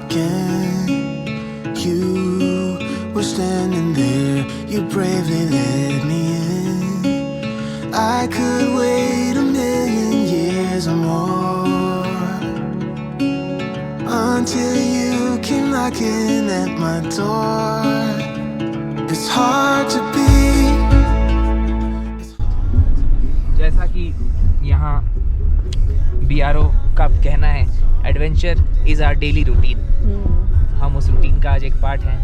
again. You were standing there, you bravely let me in. I could wait a million years or more until you came knocking at my door. It's hard to be. जैसा कि यहाँ BRO का कहना है, adventure is our daily routine. हम उस routine का आज एक पार्ट हैं।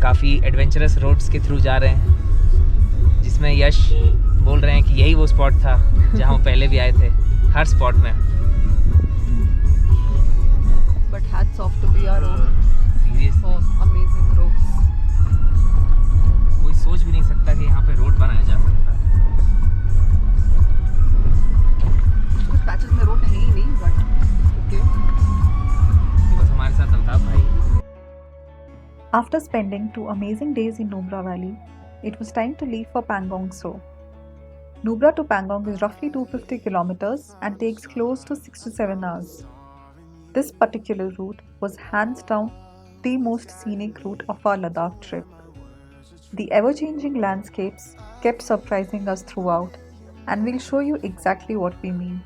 काफ़ी एडवेंचरस रोड्स के थ्रू जा रहे हैं, जिसमें यश बोल रहे हैं कि यही वो स्पॉट था जहाँ वो पहले भी आए थे। हर स्पॉट में But hats off to BRO serious for amazing roads. कोई सोच भी नहीं सकता कि यहाँ पे रोड बनाया जा सकता है। कुछ पैचेस में रोड है ही नहीं, but okay. बस हमारे साथ अल्ताफ भाई। After spending 2 amazing days in Nubra Valley, it was time to leave for PANGONG TSO. Nubra to Pangong is roughly 250 kilometers and takes close to 6 to 7 hours. This particular route was hands down the most scenic route of our Ladakh trip. The ever-changing landscapes kept surprising us throughout, and we'll show you exactly what we mean.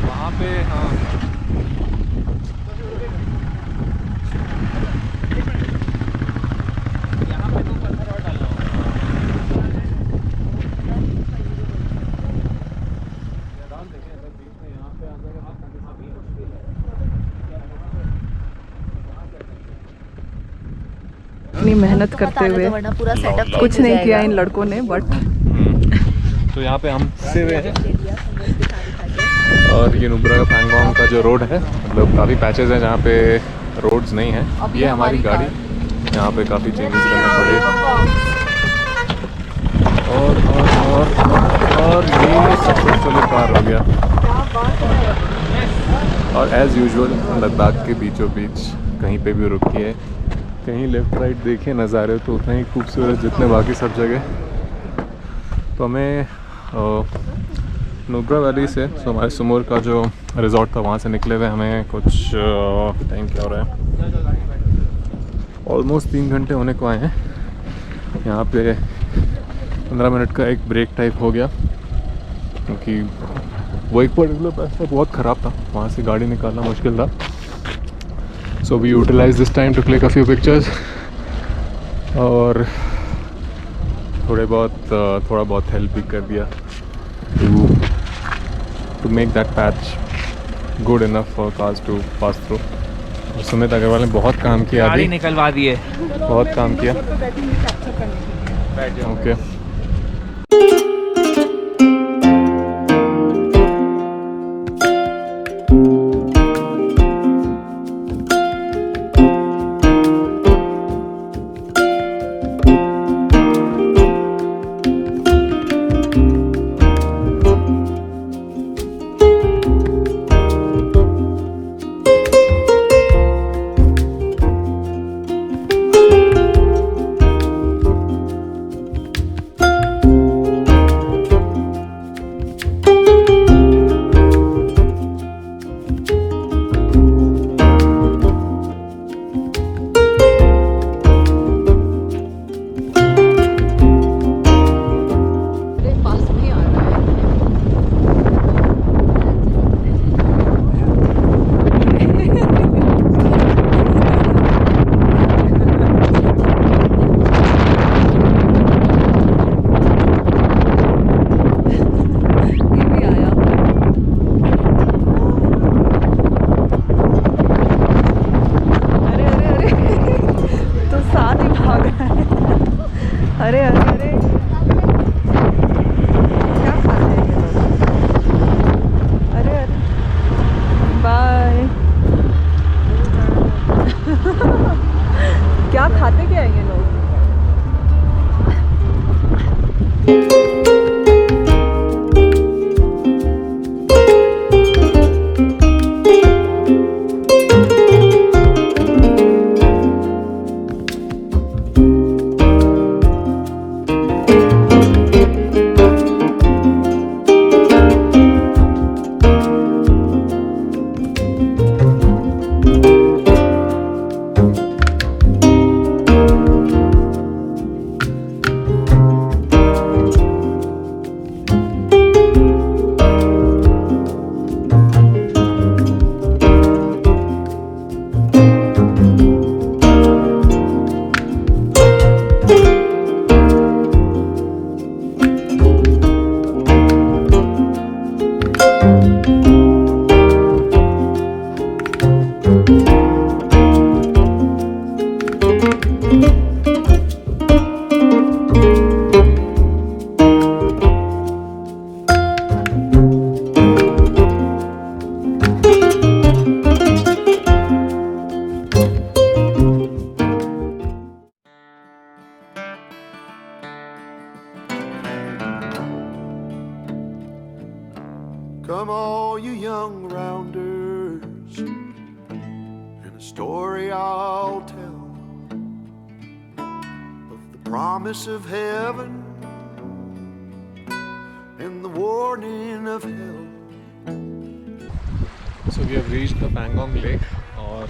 वहाँ पे हाँ यहाँ पे तो पत्थर और डालना होगा। इतनी मेहनत करते हुए पूरा सेटअप कुछ नहीं किया इन लड़कों ने, बट तो यहाँ पे हम फंसे हुए हैं। और ये नुब्रा का पैंगोंग का जो रोड है, मतलब काफ़ी पैचेस हैं जहाँ पे रोड्स नहीं हैं। ये हमारी गाड़ी, यहाँ पे काफ़ी चेंजेस करने पड़े। और ये सक्सेसफुली पार हो गया। और एज़ यूजुअल लद्दाख के बीचों बीच कहीं पे भी रुकी है, कहीं लेफ़्ट राइट देखें नज़ारे तो उतना ही खूबसूरत जितने बाकी सब जगह। तो हमें नुब्रा वैली से हमारे सुमोर का जो रिज़ॉर्ट था वहाँ से निकले हुए हमें कुछ टाइम क्या हो रहा है, ऑलमोस्ट 3 घंटे होने को आए हैं। यहाँ पे 15 मिनट का एक ब्रेक टाइप हो गया, क्योंकि वो एक पर्टिकुलर रास्ता बहुत ख़राब था, वहाँ से गाड़ी निकालना मुश्किल था। So we utilise this time to click a few pictures और थोड़ा बहुत हेल्प भी कर दिया to make that patch good enough for cars to pass through. और सुमित अग्रवाल ने बहुत काम किया, गाड़ी निकलवा दिए, बहुत काम किया। ओके अरे अरे अरे क्या खा रहे हैं ये लोग? अरे अरे बाय। क्या खाते क्या है ये लोग? Come all you young rounders, and a story I'll tell of the promise of heaven and the warning of hell. So we have reached the Pangong Lake और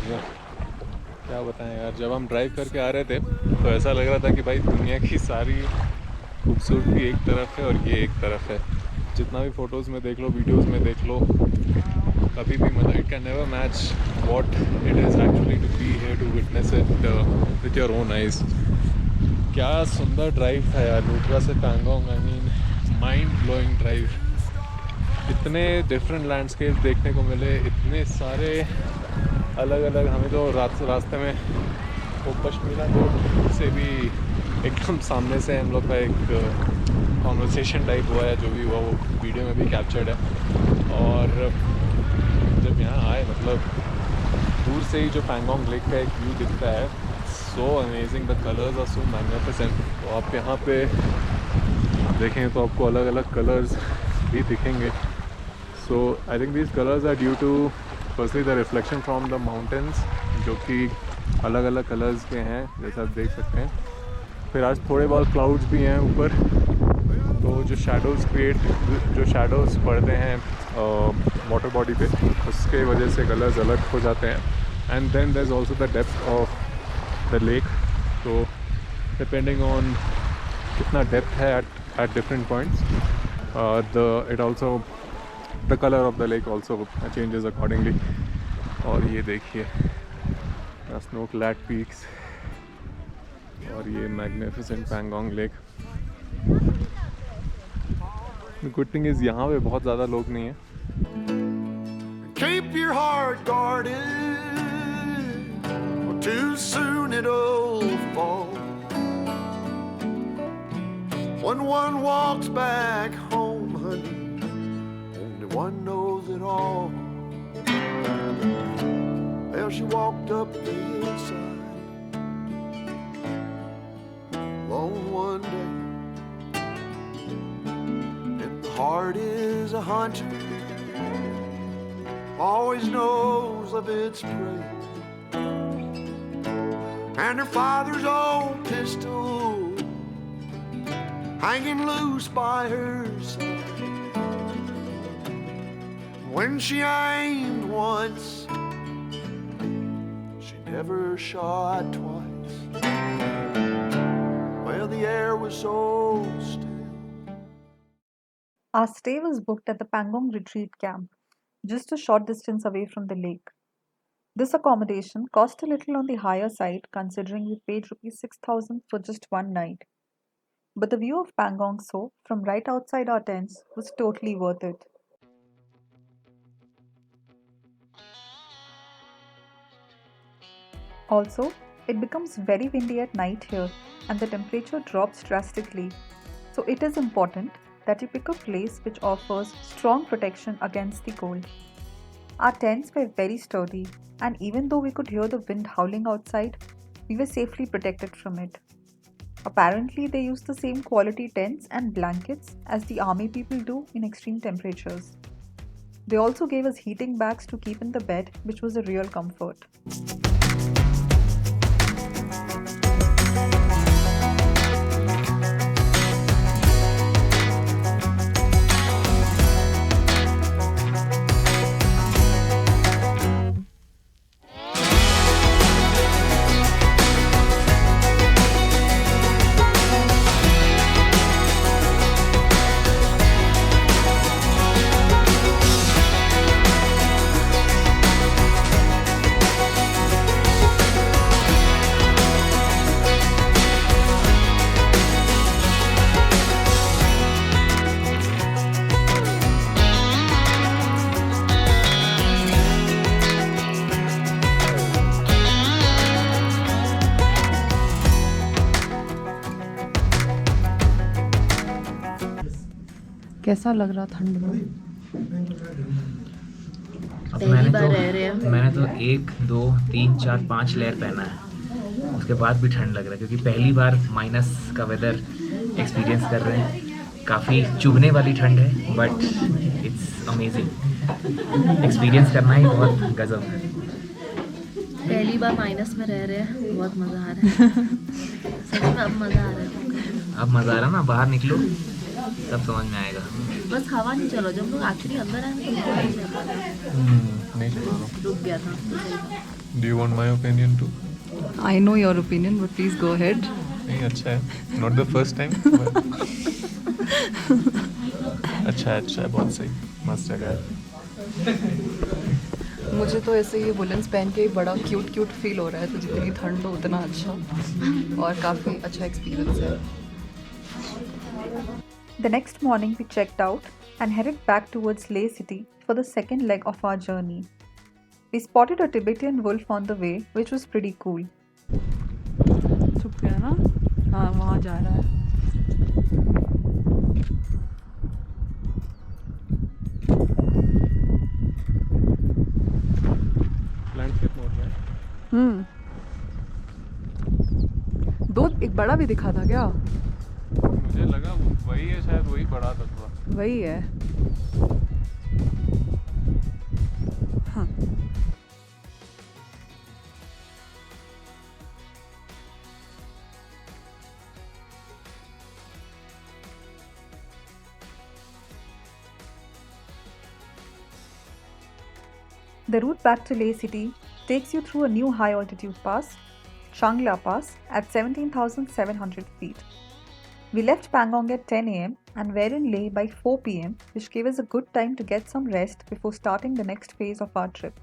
क्या बताएं यार, जब हम ड्राइव करके आ रहे थे तो ऐसा लग रहा था कि भाई दुनिया की सारी खूबसूरती एक तरफ है और ये एक तरफ है। जितना भी फ़ोटोज़ में देख लो, वीडियोज़ में देख लो, कभी भी मतलब it can never match what it is actually to be here to witness it with your own eyes. क्या सुंदर ड्राइव था यार, नुब्रा से Pangong. I mean mind blowing drive. इतने डिफरेंट लैंडस्केप देखने को मिले, इतने सारे अलग अलग। हमें तो रास्ते में वो पश्मीना रोड से भी एकदम सामने से हम लोग का एक कॉन्वर्सेशन टाइप हुआ है, जो भी हुआ वो वीडियो में भी कैप्चर्ड है। और जब यहाँ आए, मतलब दूर से ही जो पैंगोंग लेक का एक व्यू दिखता है, so amazing, the colours are so magnificent. तो आप यहाँ पे देखें तो आपको अलग अलग कलर्स भी दिखेंगे। So I think these colours are due to firstly the reflection from the mountains, जो कि अलग अलग कलर्स के हैं, जैसा आप देख सकते हैं। फिर आज थोड़े बहुत क्लाउड्स भी हैं ऊपर, तो जो शैडोज़ पड़ते हैं वाटर बॉडी पे, उसके वजह से कलर्स अलग हो जाते हैं। And then there is also the depth of the lake, तो डिपेंडिंग ऑन कितना डेप्थ है at different points, the color of the lake also changes accordingly. और ये देखिए snow-clad peaks और ये magnificent Pangong Lake. The good thing is यहाँ पे बहुत ज़्यादा लोग नहीं हैं. Keep your heart guarded, or too soon it'll fall. When one walks back home, honey, only one knows it all. Well, she walked up the hillside alone one day, and the heart is a hunter, always knows of its prey, and her father's old pistol hanging loose by her side. When she aimed once, she never shot twice. Well, the air was so still. Our stay was booked at the Pangong retreat camp, just a short distance away from the lake. This accommodation cost a little on the higher side, considering we paid rupees 6,000 for just one night. But the view of PANGONG TSO from right outside our tents was totally worth it. Also, it becomes very windy at night here and the temperature drops drastically, so it is important that you pick a place which offers strong protection against the cold. Our tents were very sturdy, and even though we could hear the wind howling outside, we were safely protected from it. Apparently, they use the same quality tents and blankets as the army people do in extreme temperatures. They also gave us heating bags to keep in the bed, which was a real comfort. कैसा लग रहा ठंड में? पहली बार रह रहे हैं। मैंने तो 1, 2, 3, 4, 5 लेयर पहना है, उसके बाद भी ठंड लग रहा है, क्योंकि पहली बार माइनस का वेदर एक्सपीरियंस कर रहे हैं। काफ़ी चुभने वाली ठंड है, बट इट्स अमेजिंग। एक्सपीरियंस करना ही बहुत गजब है। पहली बार माइनस में रह रहे हैं, बहुत मज़ा आ रहा है। सच में अब मज़ा आ रहा है। अब मज़ा आ रहा है ना, बाहर निकलो तब समझ में आएगा। बस हवा नहीं चलो, जब लोग आखिरी अंदर आए तो हवा नहीं चल रहा था। नहीं चल रहा। रुक गया था तो सही था। Do you want my opinion too? I know your opinion, but please go ahead. नहीं अच्छा है, not the first time. अच्छा है, बहुत सही, मस्त जगह है। मुझे तो ऐसे ये वुलेंस पहन के बड़ा क्यूट फील हो रहा है, तो जितनी ठंड हो उतना अच्छा, और काफ़ी अच्छा एक्सपीरियंस है। The next morning, we checked out and headed back towards Leh city for the second leg of our journey. We spotted a Tibetan wolf on the way, which was pretty cool. छुप गया ना? हाँ, वहाँ जा रहा है। Landscape mode में। दो एक बड़ा भी दिखा था क्या? मुझे लगा वही है, शायद वही बड़ा था। वही है। हाँ। The route back to Leh city takes you through a new high altitude pass, Changla Pass, at 17,700 feet. We left Pangong at 10 am and were in Leh by 4 pm, which gave us a good time to get some rest before starting the next phase of our trip.